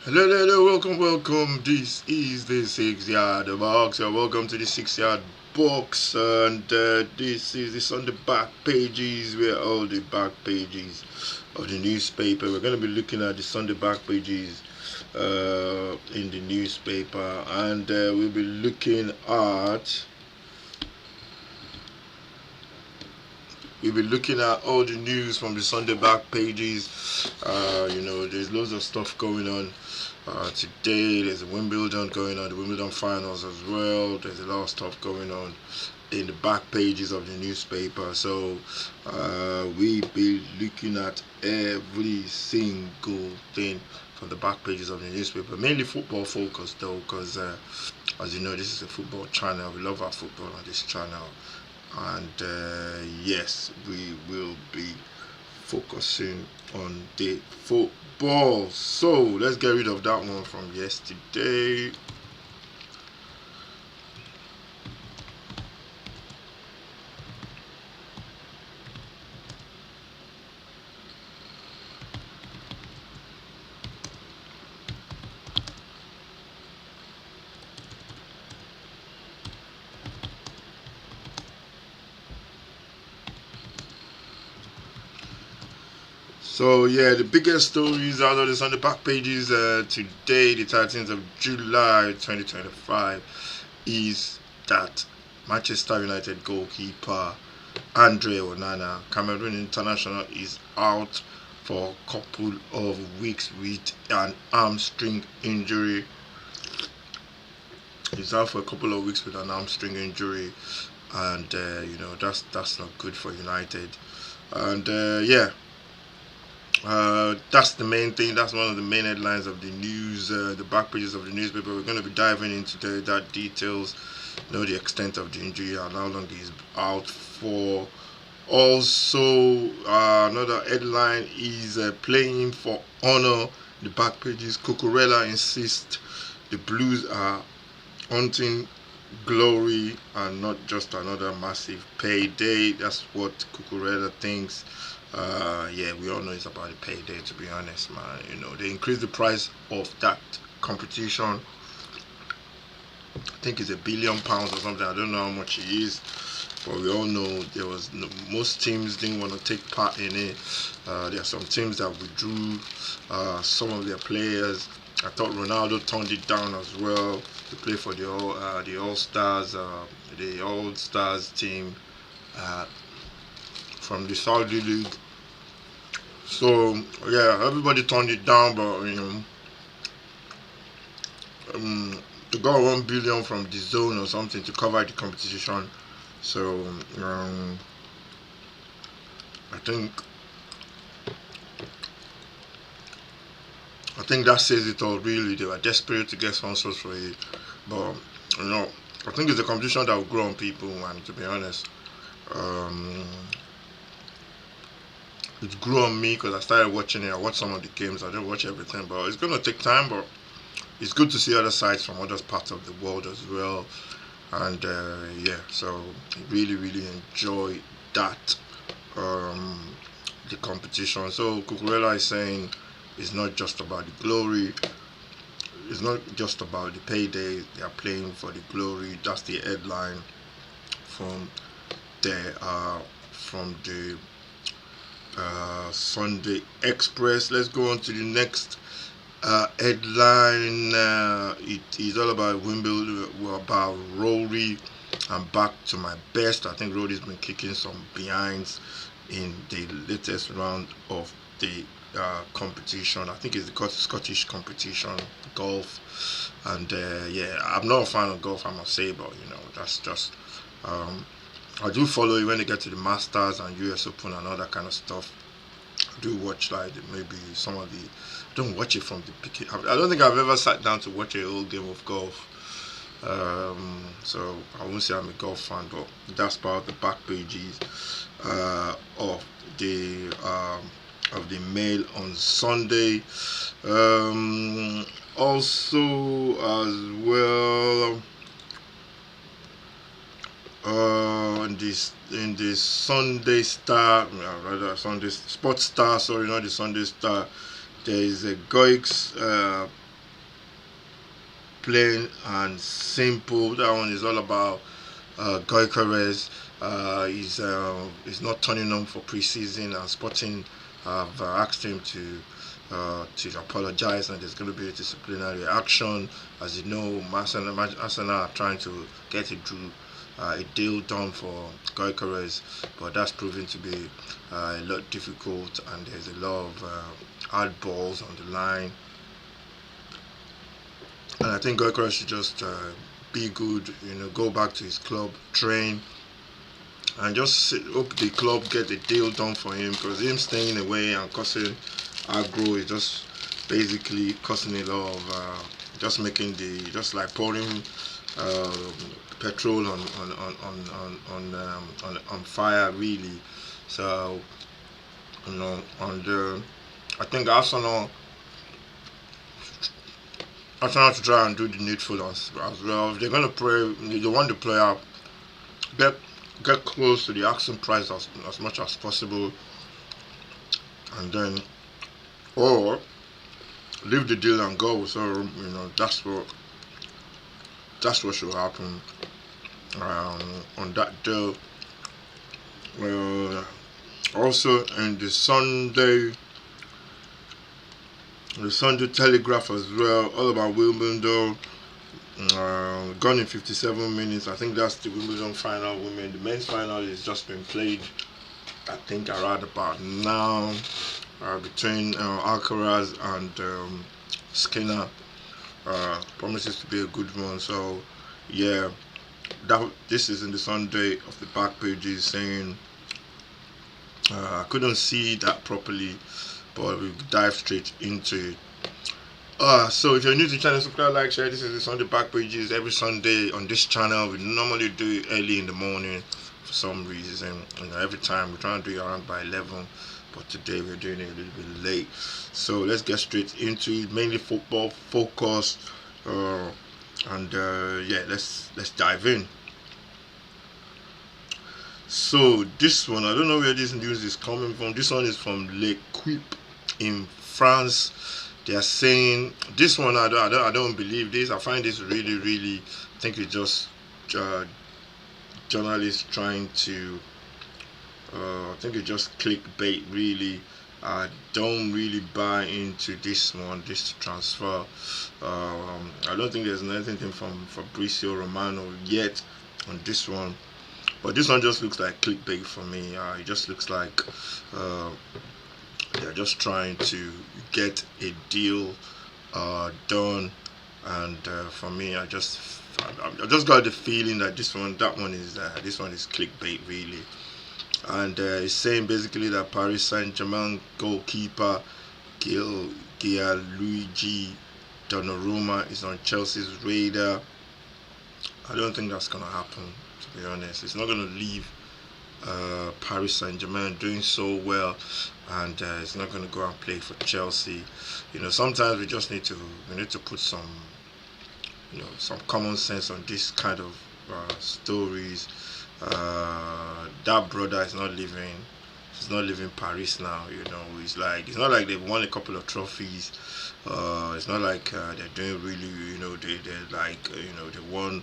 Hello, hello, welcome. This is the 6 yard box. Welcome to the 6 yard box, and this is the Sunday back pages where all the back pages of the newspaper. We're going to be looking at the Sunday back pages in the newspaper, and we'll be looking at all the news from the Sunday back pages. There's loads of stuff going on. Today, there's a Wimbledon going on, the Wimbledon finals as well. There's a lot of stuff going on in the back pages of the newspaper. So, we be looking at every single thing from the back pages of the newspaper. Mainly football focused though, because as you know, this is a football channel. We love our football on this channel, and yes, we will be focusing on the football. So let's get rid of that one from yesterday. So yeah, the biggest stories out of this on the back pages today, the 13th of July 2025, is that Manchester United goalkeeper Andre Onana, Cameroon international, is out for a couple of weeks with an hamstring injury. He's out for a couple of weeks with an hamstring injury, and that's not good for United. And that's the main thing. That's one of the main headlines of the news, the back pages of the newspaper. We're going to be diving into that details, the extent of the injury and how long he's out for. Also, another headline is playing for honor. The back pages. Cucurella insists the Blues are hunting glory and not just another massive payday. That's what Cucurella thinks. Yeah, we all know it's about the payday, to be honest, man. They increased the price of that competition. I think it's £1 billion or something. I don't know how much it is, but we all know there was most teams didn't want to take part in it. There are some teams that withdrew some of their players. I thought Ronaldo turned it down as well to play for the All Stars, team uh, from the Saudi League. So yeah, everybody turned it down, but they got 1 billion from the zone or something to cover the competition. So I think that says it all. Really, they were desperate to get sponsors for it, but I think it's a competition that will grow on people. And to be honest, um, it grew on me because I started watching it. I watched some of the games. I didn't watch everything, but it's gonna take time. But it's good to see other sides from other parts of the world as well. And yeah, so really, really enjoy that the competition. So Cucurella is saying it's not just about the glory. It's not just about the payday. They are playing for the glory. That's the headline from the Sunday Express. Let's go on to the next headline. It is all about Wimbledon, about Rory. I'm back to my best. I think Rory's been kicking some behinds in the latest round of the competition. I think it's the Scottish competition, golf. And yeah, I'm not a fan of golf, I must say, but that's just. I do follow it when they get to the Masters and US Open and all that kind of stuff. I do watch like maybe some of the. I don't watch it from the beginning. I don't think I've ever sat down to watch a whole game of golf. So I won't say I'm a golf fan, but that's part of the back pages of the Mail on Sunday. Also, as well, in this Sunday Star, rather Sunday Sports Star. Sorry, not the Sunday Star. There is a Goix plain and simple. That one is all about Goikarez. He's not turning on for preseason, and Sporting have asked him to apologize, and there's going to be a disciplinary action. As you know, Arsenal are trying to get a deal done for Goikarez, but that's proving to be a lot difficult, and there's a lot of hard balls on the line. And I think Goikarez should just be good, go back to his club, train, and just hope the club get a deal done for him, because him staying away and causing aggro is just basically causing a lot of just making just like pouring um, petrol on fire really. So and I think Arsenal to try and do the needful as well. If they're gonna play, they want the player get get close to the asking price as much as possible, and then or leave the deal and go. So that's what should happen on that deal. Uh, Also, in the Sunday Telegraph as well, all about Wimbledon. Gone in 57 minutes. I think that's the Wimbledon final. Women, the men's final is just been played. I think around about now between Alcaraz and Skinner. Promises to be a good one. So yeah, this is in the Sunday of the back pages saying I couldn't see that properly, but we dive straight into it. So if you're new to the channel, subscribe, like, share. This is the Sunday back pages every Sunday on this channel. We normally do it early in the morning for some reason. Every time we're trying to do it around by 11, but today we're doing it a little bit late. So let's get straight into it. Mainly football focused, and yeah, let's dive in. So this one, I don't know where this news is coming from. This one is from L'Equipe in France. They are saying this one. I don't believe this. I find this really, really. I think it's just journalists trying to. I think it's just clickbait. Really, I don't really buy into this one. This transfer. I don't think there's anything from Fabrizio Romano yet on this one. But this one just looks like clickbait for me. It just looks like they're just trying to get a deal done, and for me, I just got the feeling that this one is clickbait really, and it's saying basically that Paris Saint-Germain goalkeeper Gianluigi Donnarumma is on Chelsea's radar. I don't think that's gonna happen. To be honest, it's not gonna leave Paris Saint-Germain doing so well, and it's not going to go and play for Chelsea. Sometimes we just need to put some common sense on this kind of stories. That brother is not living. He's not living Paris now. It's not like they've won a couple of trophies. It's not like they're doing really. They're like they won.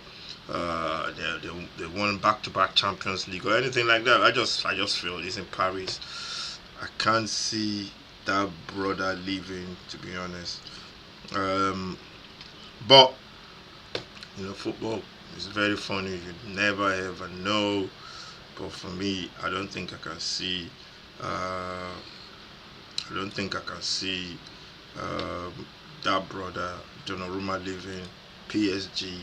They won back-to-back Champions League or anything like that. I just feel he's in Paris. I can't see that brother leaving, to be honest. But football is very funny. You never ever know. But for me, I don't think I can see. That brother Donnarumma leaving PSG.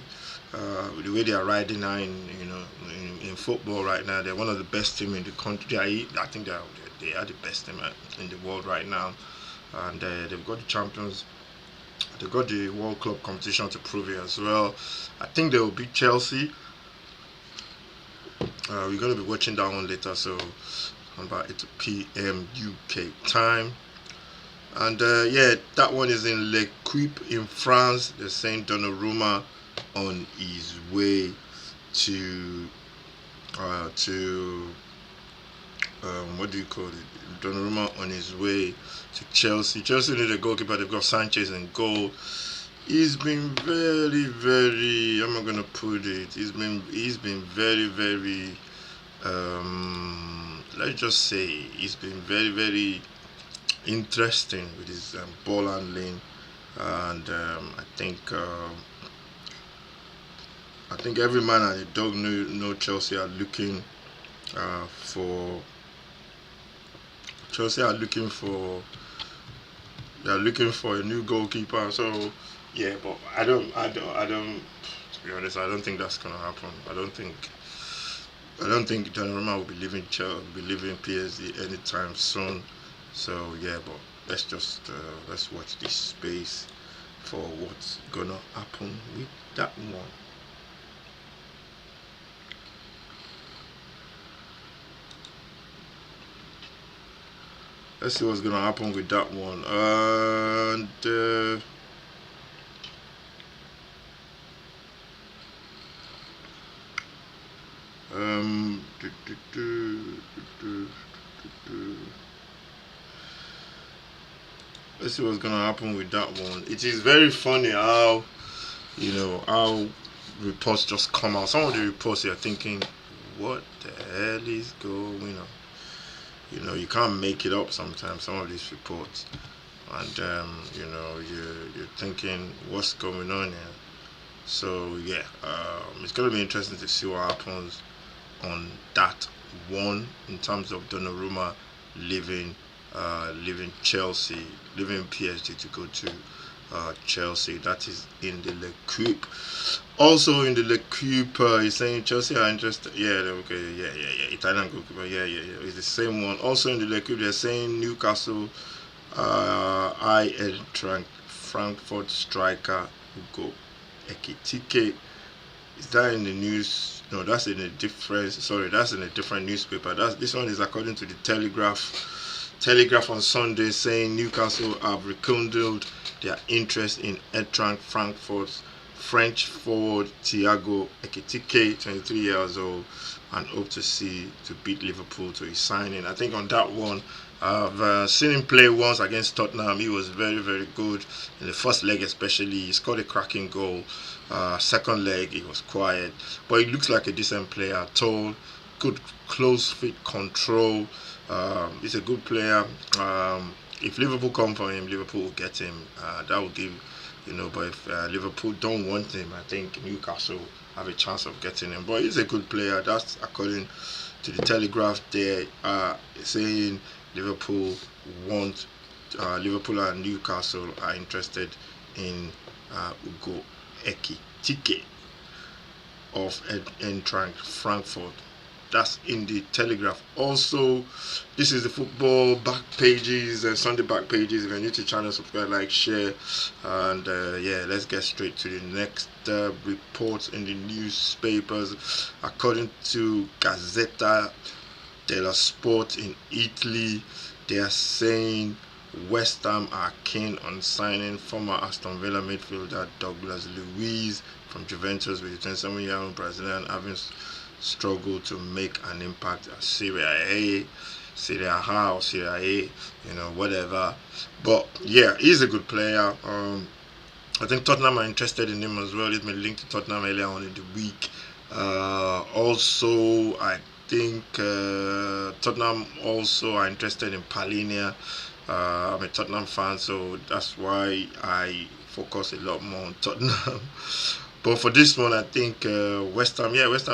The way they are riding now in football right now, they're one of the best team in the country. I think they are the best team in the world right now, and they've got the champions. They've got the World Club competition to prove it as well. I think they will beat Chelsea. We're going to be watching that one later, so about 8 p.m. UK time. And yeah, that one is in L'Equipe in France. They're saying Donnarumma on his way to what do you call it? Donnarumma on his way to Chelsea. Chelsea need a goalkeeper. They've got Sanchez in goal. He's been very, very. How am I gonna put it? He's been very, very. Let's just say he's been very, very interesting with his ball handling, and I think every man and a dog know Chelsea are looking for Chelsea are looking for they're looking for a new goalkeeper. So yeah, but I don't. To be honest, I don't think that's gonna happen. I don't think Donnarumma will be leaving PSG anytime soon. So yeah, but let's watch this space for what's gonna happen with that one. Let's see what's gonna happen with that one. And do, do, do, do, do. Let's see what's gonna happen with that one. It is very funny how reports just come out. Some of the reports you're thinking, what the hell is going on? You can't make it up sometimes. Some of these reports, and you're thinking, what's going on here? So yeah, it's gonna be interesting to see what happens on that one in terms of Donnarumma leaving leaving Chelsea, leaving PSG to go to Chelsea. That is in the L'Equipe. Also in the L'Equipe, he's saying Chelsea are interested. Yeah, okay, yeah. Italian goalkeeper. Yeah. It's the same one. Also in the L'Equipe, they're saying Newcastle I Eintracht Frankfurt striker Hugo Ekitike. Is that in the news? No, that's in a different. Sorry, that's in a different newspaper. This one is according to the Telegraph. Telegraph on Sunday saying Newcastle have rekindled their interest in Eintracht Frankfurt's French forward Thiago Ekitike, 23 years old, and hope to beat Liverpool to his signing. I think on that one, I've seen him play once against Tottenham. He was very, very good in the first leg, especially. He scored a cracking goal. Second leg, he was quiet, but he looks like a decent player. Tall, good close fit control. He's a good player. If Liverpool come for him, Liverpool will get him. That will give, But if Liverpool don't want him, I think Newcastle have a chance of getting him. But he's a good player. That's according to the Telegraph. There, saying Liverpool want Liverpool and Newcastle are interested in Ugo Ekitike of Eintracht Frankfurt. That's in the Telegraph. Also, this is the football back pages and Sunday back pages. If you're new to the channel, subscribe, like, share, and let's get straight to the next reports in the newspapers. According to Gazzetta dello Sport in Italy, they are saying West Ham are keen on signing former Aston Villa midfielder Douglas Luiz from Juventus, with the 27-year-old Brazilian having struggled to make an impact at Serie A, Serie A or Serie A, whatever. But yeah, he's a good player. I think Tottenham are interested in him as well. He's been linked to Tottenham earlier on in the week. Also, I think Tottenham also are interested in Palinia. I'm a Tottenham fan, so that's why I focus a lot more on Tottenham. But for this one, I think West Ham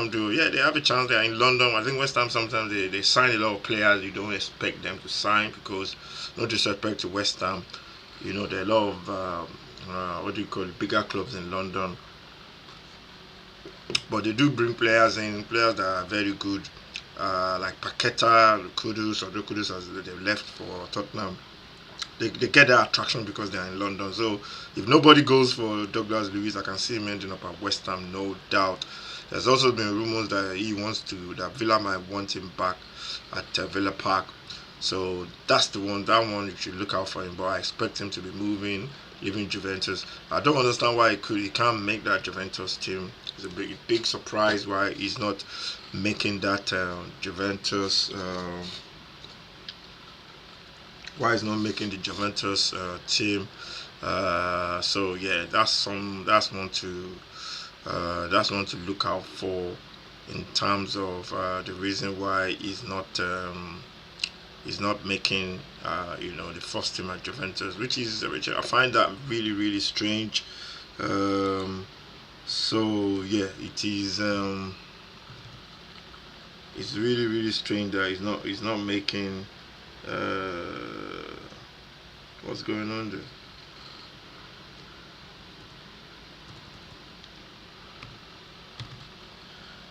do. Yeah, they have a chance. They are in London. I think West Ham sometimes they sign a lot of players you don't expect them to sign, because, no disrespect to West Ham, there are a lot of what do you call it, bigger clubs in London, but they do bring players that are very good, like Paqueta, Kudus as they left for Tottenham. They get that attraction because they are in London. So if nobody goes for Douglas Luiz, I can see him ending up at West Ham, no doubt. There's also been rumours that Villa might want him back at Villa Park. So that's the one. That one you should look out for him. But I expect him to be leaving Juventus. I don't understand why he can't make that Juventus team. It's a big surprise why he's not making that Juventus. Why he's not making the Juventus team. So yeah, that's one to look out for in terms of the reason why he's not making the first team at Juventus, which I find that really strange. Um, so yeah, it's really strange that he's not making what's going on there.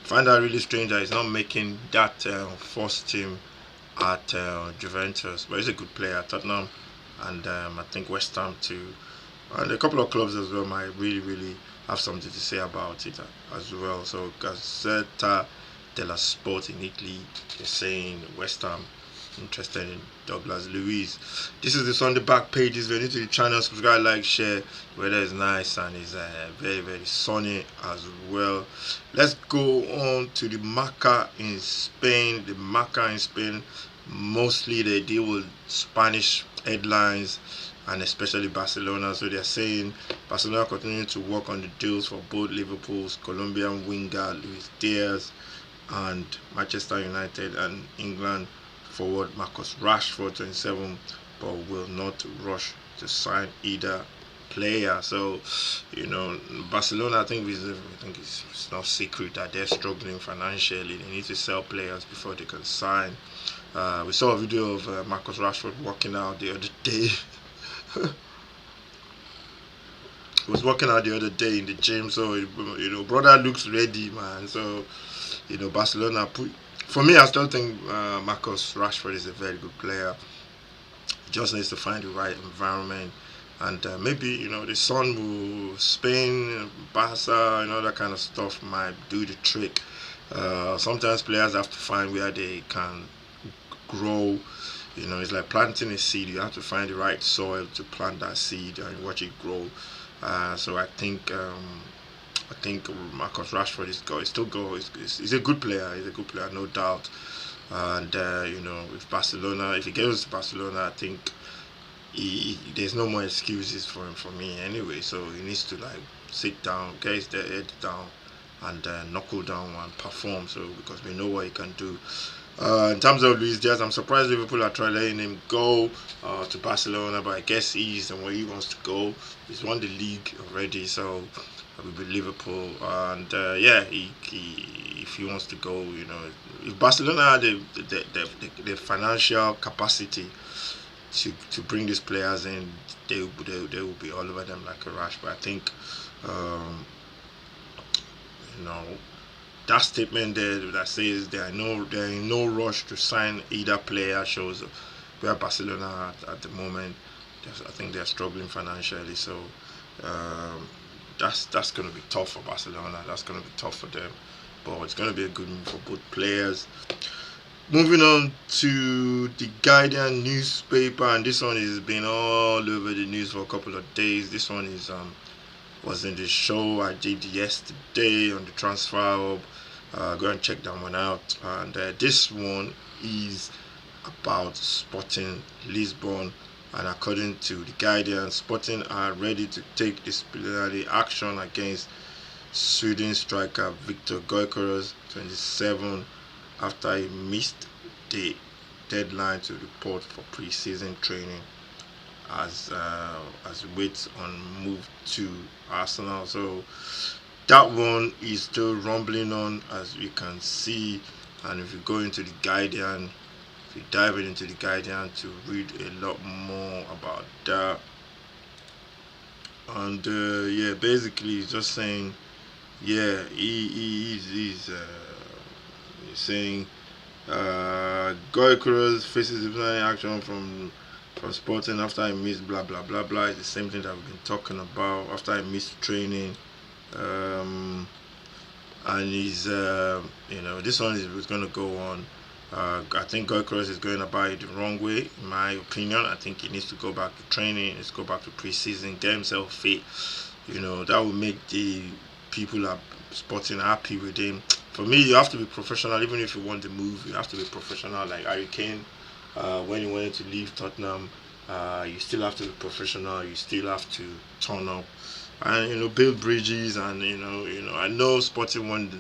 Find that really strange that he's not making that first team at Juventus, but he's a good player at Tottenham, and I think West Ham too, and a couple of clubs as well might really have something to say about it as well. So Gazzetta dello Sport in Italy is saying West Ham interested in Douglas Luiz. This is this on the back pages. If you're new to the channel, subscribe, like, share. Weather is nice and it's very sunny as well. Let's go on to the Marca in Spain. The Marca in Spain, mostly they deal with Spanish headlines and especially Barcelona. So they're saying Barcelona continue to work on the deals for both Liverpool's Colombian winger Luis Diaz and Manchester United and England forward Marcus Rashford, 27, but will not rush to sign either player. So, Barcelona, I think it's no secret that they're struggling financially. They need to sell players before they can sign. We saw a video of Marcus Rashford working out the other day. He was working out the other day in the gym, so brother looks ready, man. So, Barcelona put. For me, I still think Marcus Rashford is a very good player. He just needs to find the right environment, and maybe the sun will Spain, Barca, that kind of stuff might do the trick. Sometimes players have to find where they can grow. It's like planting a seed. You have to find the right soil to plant that seed and watch it grow. So I think Marcus Rashford is still go. He's a good player. He's a good player, no doubt. And with Barcelona, if he goes to Barcelona, I think there's no more excuses for him for me anyway. So he needs to sit down, get his head down, and knuckle down and perform. So because we know what he can do. In terms of Luis Diaz, I'm surprised Liverpool are trying letting him go to Barcelona, but I guess he's and where he wants to go. He's won the league already, so will be Liverpool. And if he wants to go, if Barcelona had the financial capacity to bring these players in, they will be all over them like a rush. But I think, you know, that statement there that says they are in no rush to sign either player shows where Barcelona are at the moment. I think they're struggling financially, so that's going to be tough for Barcelona. That's going to be tough for them, but it's going to be a good move for both players. Moving on to the Guardian newspaper, and this one has been all over the news for a couple of days. This one was in the show I did yesterday on the Transfer Hub. Go and check that one out. And this one is about Sporting Lisbon. And according to the Guardian, Sporting are ready to take disciplinary action against Sweden striker Victor Gyökeres, 27, after he missed the deadline to report for pre-season training as he waits on move to Arsenal. So that one is still rumbling on, as we can see. And if you go into the Guardian, if you dive into the Guardian to read a lot more about that, and basically he's just saying, he's saying Gyökeres faces disciplinary action from Sporting after he missed blah blah blah blah. It's the same thing that we've been talking about. After he missed training, and he's this one is going to go on. I think Gyökeres is going about it the wrong way, in my opinion. I think he needs to go back to training, he needs to go back to pre-season, get himself fit. That will make the people at Sporting happy with him. For me, you have to be professional. Even if you want the move, you have to be professional. Like Harry Kane, when he wanted to leave Tottenham, You still have to be professional. You still have to turn up, and build bridges. And I know Sporting want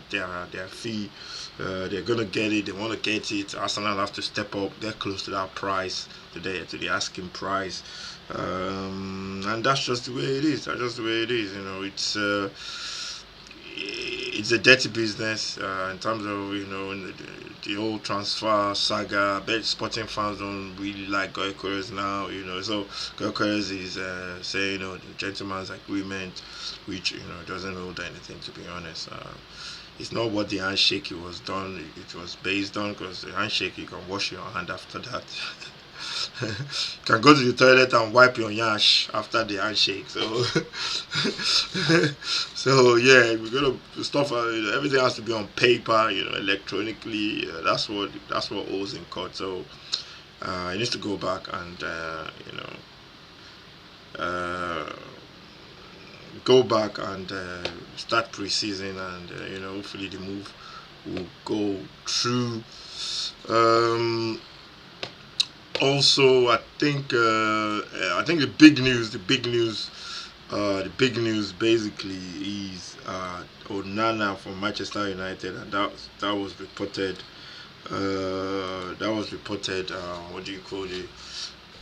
their fee. They're gonna get it. They want to get it. Arsenal have to step up, get close to that price, to the asking price, and that's just the way it is. That's just the way it is. It's a dirty business in terms of the whole transfer saga. I bet Sporting fans don't really like Goycruz now. So Goycruz is saying the gentleman's agreement, which doesn't hold anything, to be honest. It's not what the handshake was done. It was based on, because the handshake you can wash your hand after that. You can go to the toilet and wipe your yash after the handshake. So, so yeah, we're gonna stuff. Everything has to be on paper, electronically. That's what owes in court. So, he needs to go back and uh, go back and start pre-season, and hopefully the move will go through. Um, Also, I think the big news basically is Onana from Manchester United, and that was reported. That was reported. What do you call it?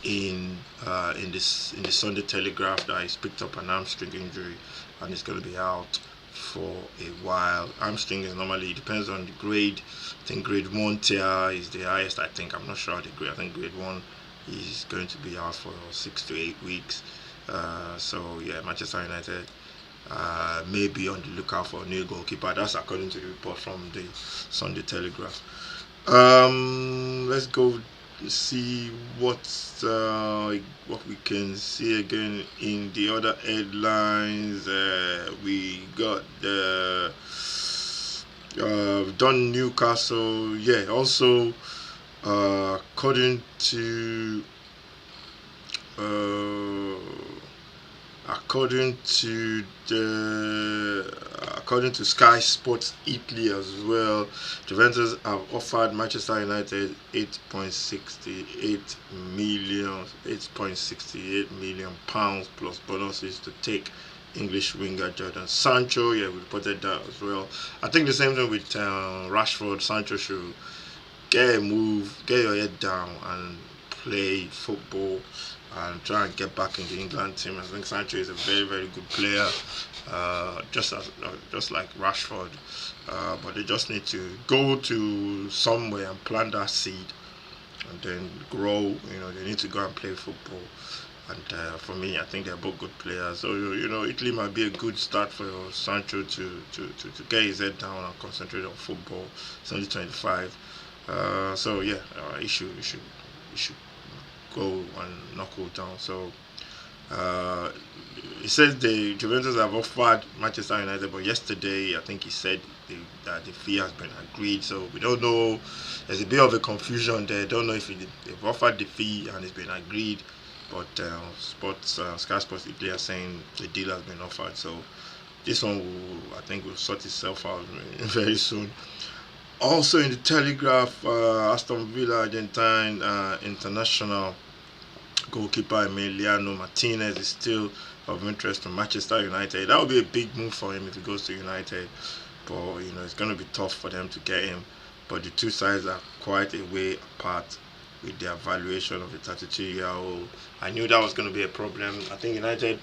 In the Sunday Telegraph, that he's picked up an hamstring injury and he's going to be out for a while. Hamstring is normally, it depends on the grade. I think grade 1 tear is the highest. I'm not sure the grade. I think grade 1 is going to be out for 6 to 8 weeks. So yeah, Manchester United may be on the lookout for a new goalkeeper. That's according to the report from the Sunday Telegraph. Let's go see what we can see again in the other headlines. We got the done Newcastle. Yeah. Also, according to uh, according to Sky Sports Italy as well, Juventus have offered Manchester United 8.68 million pounds plus bonuses to take English winger Jordan Sancho. Yeah, we reported that as well. I think the same thing with Rashford. Sancho should get a move, get your head down, and play football and try and get back in the England team. I think Sancho is a very, very good player, just like Rashford. But they just need to go to somewhere and plant that seed and then grow. They need to go and play football. And for me, I think they're both good players. So Italy might be a good start for Sancho to get his head down and concentrate on football. It's only 25. So yeah, he should go and knock it down. So he says the Juventus have offered Manchester United, but yesterday I think he said that the fee has been agreed. So we don't know. There's a bit of a confusion there. Don't know if they've offered the fee and it's been agreed. But Sky Sports Italy are saying the deal has been offered. So this one will sort itself out very soon. Also in the Telegraph, Aston Villa Argentine international goalkeeper Emiliano Martinez is still of interest to Manchester United. That would be a big move for him if he goes to United, but it's going to be tough for them to get him. But the two sides are quite a way apart with their valuation of the 32-year-old. I knew that was going to be a problem. I think United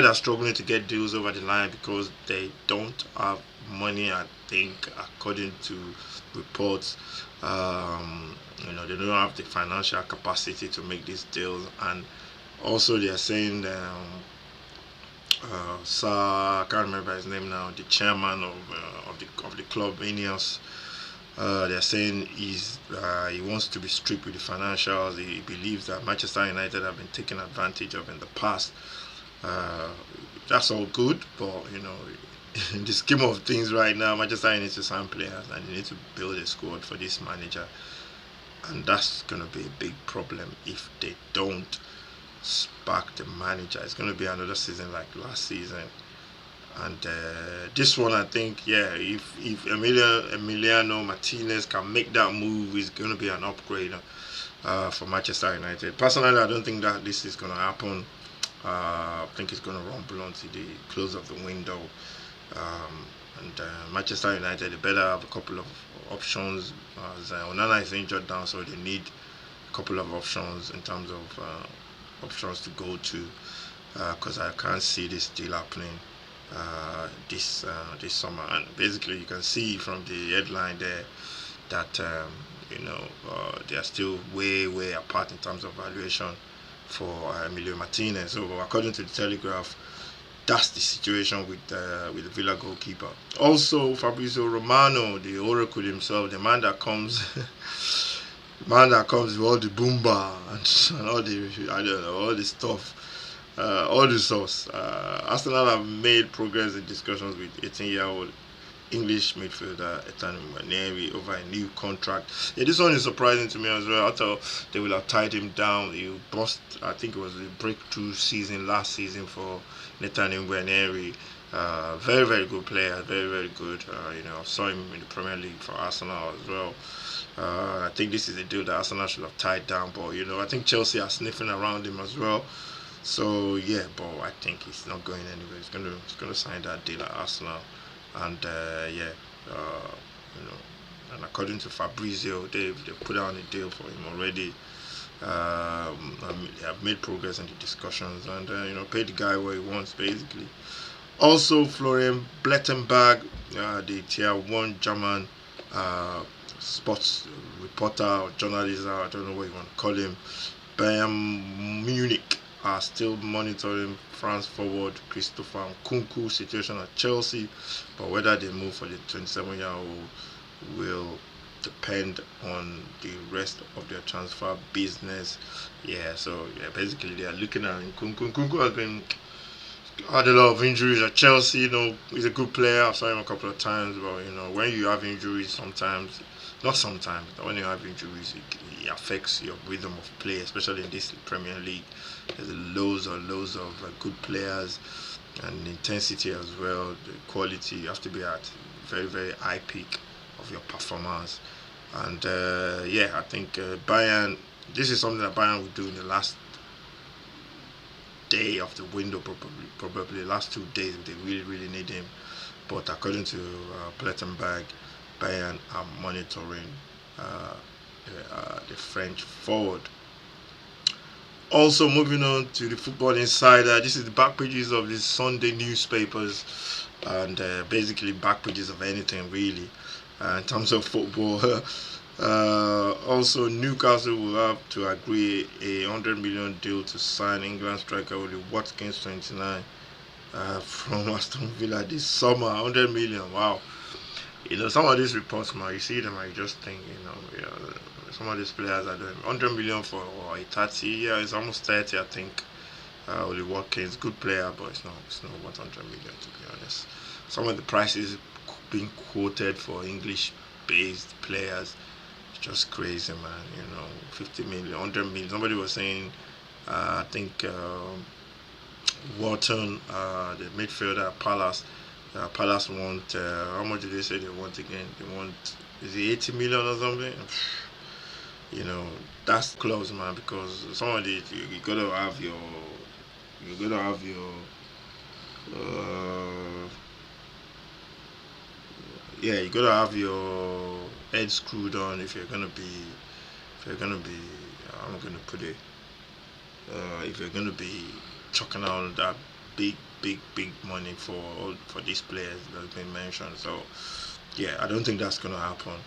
are struggling to get deals over the line because they don't have money. I think, according to reports, they don't have the financial capacity to make these deals. And also, they are saying Sir, I can't remember his name now, the chairman of the club, Ineos. They're saying he wants to be strict with the financials. He believes that Manchester United have been taken advantage of in the past. That's all good, but in the scheme of things right now, Manchester United needs to sign players and they need to build a squad for this manager, and that's going to be a big problem if they don't spark the manager. It's going to be another season like last season. And this one, I think, yeah, if Emiliano Martinez can make that move, it's going to be an upgrade. for Manchester United. Personally, I don't think that this is going to happen. I think it's going to rumble until the close of the window. Um, and Manchester United, they better have a couple of options. As Onana is injured now, so they need a couple of options in terms of options to go to. Because I can't see this deal happening this summer. And basically, you can see from the headline there that they are still way apart in terms of valuation for Emilio Martinez. So according to the Telegraph, that's the situation with the Villa goalkeeper. Also, Fabrizio Romano, the oracle himself, the man that comes, man that comes with all the boomba and all the all the stuff. All the sauce. Arsenal have made progress in discussions with 18-year-old English midfielder Ethan Nwaneri over a new contract. Yeah, this one is surprising to me as well. I thought they would have tied him down. He bust, I think it was a breakthrough season last season for Nathan Nwaneri. Very good player, very good. I saw him in the Premier League for Arsenal as well. I think this is a deal that Arsenal should have tied down, but I think Chelsea are sniffing around him as well. So yeah, but I think he's not going anywhere. He's gonna sign that deal at Arsenal, and uh, and according to Fabrizio, they put out a deal for him already. They have made progress in the discussions, and paid the guy what he wants basically. Also, Florian Blettenberg, the tier 1 German sports reporter or journalist, I don't know what you want to call him, Bayern Munich are still monitoring France forward Christopher Nkunku's situation at Chelsea, but whether they move for the 27-year-old will depend on the rest of their transfer business. Basically they are looking at Nkunku. Nkunku has been had a lot of injuries at Chelsea. He's a good player. I've saw him a couple of times, but when you have injuries, sometimes, not sometimes, but when you have injuries, it affects your rhythm of play, especially in this Premier League. There's loads of good players and intensity as well. The quality, you have to be at very high peak of your performance. And I think Bayern. This is something that Bayern will do in the last day of the window, probably the last 2 days if they really need him. But according to Plettenberg, Bayern are monitoring the French forward. Also, moving on to the Football Insider, this is the back pages of the Sunday newspapers, and basically back pages of anything really in terms of football. Also, Newcastle will have to agree a 100 million deal to sign England striker Oli Watkins, 29, from Aston Villa this summer. 100 million, wow. Some of these reports, man, you see them and you just think, some of these players are doing 100 million for a 30. Yeah, it's almost 30, I think. Oli Watkins, good player, but it's not worth 100 million, to be honest. Some of the prices being quoted for English-based players, it's just crazy, man. 50 million, 100 million. Somebody was saying, I think Wharton, the midfielder at Palace. Palace want, how much did they say they want again? They want, is it 80 million or something? That's close, man, because some of these you gotta have your uh, you gotta have your head screwed on if you're gonna be I'm gonna put it if you're gonna be chucking out that big money for these players that's been mentioned. So I don't think that's gonna happen.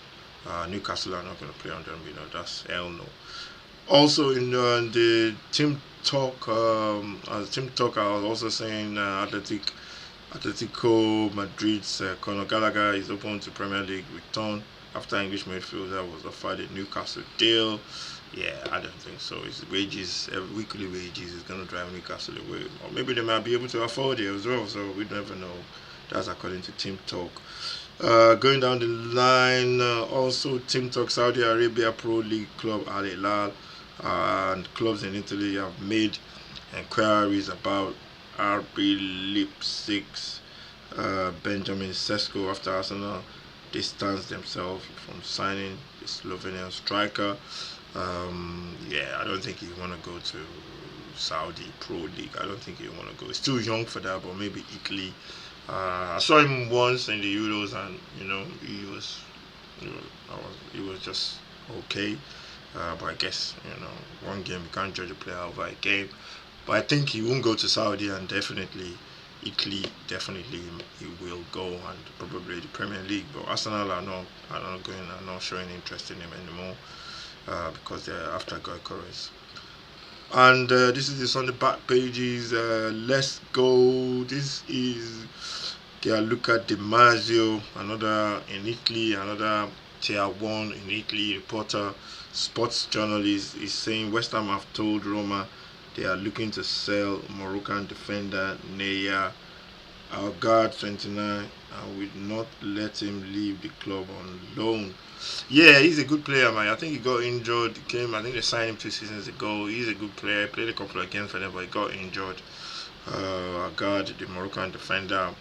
Newcastle are not gonna play 100 million. That's hell no. Also in the team talk, I was also saying Atletico Madrid's Conor Gallagher is open to Premier League return after English midfielder was offered a Newcastle deal. I don't think so. His wages, weekly wages, is going to drive Newcastle away. Or maybe they might be able to afford it as well, so we never know. That's according to Team Talk. Going down the line, also Team Talk, Saudi Arabia Pro League club Al Hilal and clubs in Italy have made inquiries about RB Leipzig's Benjamin Sesko after Arsenal distanced themselves from signing the Slovenian striker. Yeah, I don't think he want to go to Saudi Pro League. I don't think he want to go. He's too young for that, but maybe Italy. I saw him once in the Euros, and he was just okay. But I guess one game you can't judge a player over a game. But I think he won't go to Saudi, and definitely Italy. Definitely he will go, and probably the Premier League. But Arsenal are not showing interest in him anymore because they're after Goicoris. And this is this on the back pages. Let's go. This is Gianluca Di Marzio, another in Italy, another tier one in Italy reporter, sports journalist, is saying West Ham have told Roma they are looking to sell Moroccan defender Neya Algard 29 and will not let him leave the club on loan. Yeah, he's a good player, man. I think he got injured. He came. I think they signed him 2 seasons ago. He's a good player. Played a couple of games for them, but he got injured. Algard, the Moroccan defender.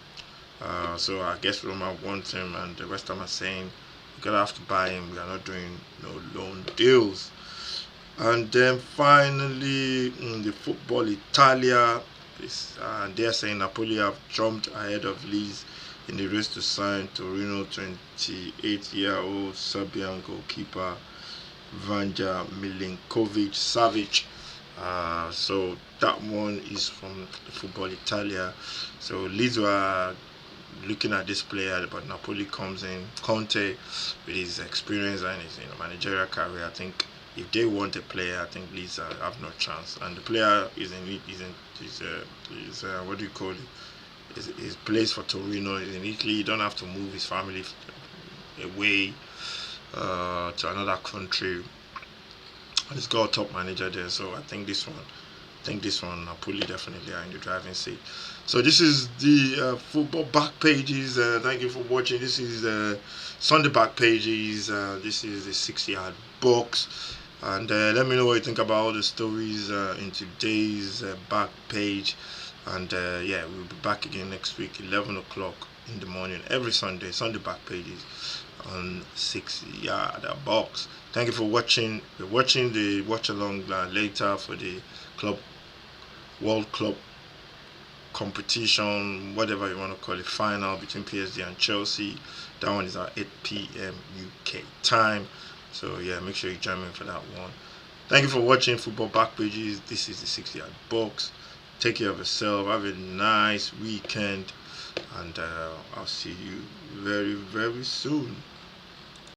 So I guess Roma wants him, and the West Ham are saying we're gonna have to buy him. We are not doing no loan deals. And then finally, in the football Italia, they're saying Napoli have jumped ahead of Leeds in the race to sign Torino 28-year-old Serbian goalkeeper Vanja Milinkovic Savic. So that one is from the football Italia. So Leeds were looking at this player, but Napoli comes in. Conte, with his experience and his managerial career, I think if they want a player, I think Leeds have no chance. And the player is what do you call it? Is plays for Torino. Is in Italy. You don't have to move his family away to another country. And he's got a top manager there, so I think this one Napoli definitely are in the driving seat. So this is the football back pages. Thank you for watching. This is Sunday back pages. This is the 6-yard box. And let me know what you think about all the stories in today's back page. And yeah, we'll be back again next week, 11 o'clock in the morning, every Sunday back pages on 6-yard box. Thank you for watching. We're watching the watch along later for the club World Club competition, whatever you want to call it, final between PSG and Chelsea. That one is at 8 p.m. UK time. So yeah, make sure you join me for that one. Thank you for watching Football Back Pages. This is the 6-yard box. Take care of yourself. Have a nice weekend, and I'll see you very, very soon.